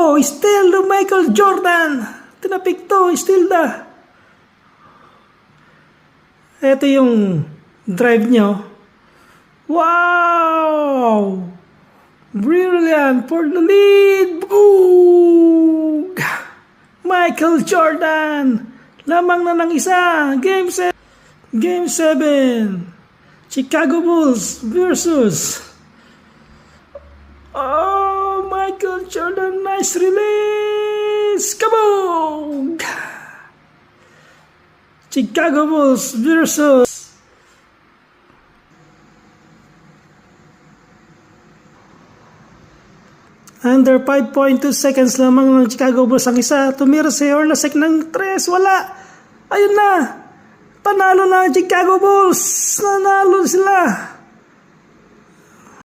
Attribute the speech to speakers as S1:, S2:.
S1: Oh, still the Michael Jordan. Tinapik to, still da. Ito yung drive nyo. Wow! Brilliant for the lead. Boom! Michael Jordan. Lamang na ng isa. Game 7. Chicago Bulls versus Michael Jordan. Nice release. Kaboom! Chicago Bulls versus under 5.2 seconds lamang ng Chicago Bulls ang isa. Tumira si Hornacek ng 3. Wala. Ayun na. Panalo na ang Chicago Bulls. Nanalo sila.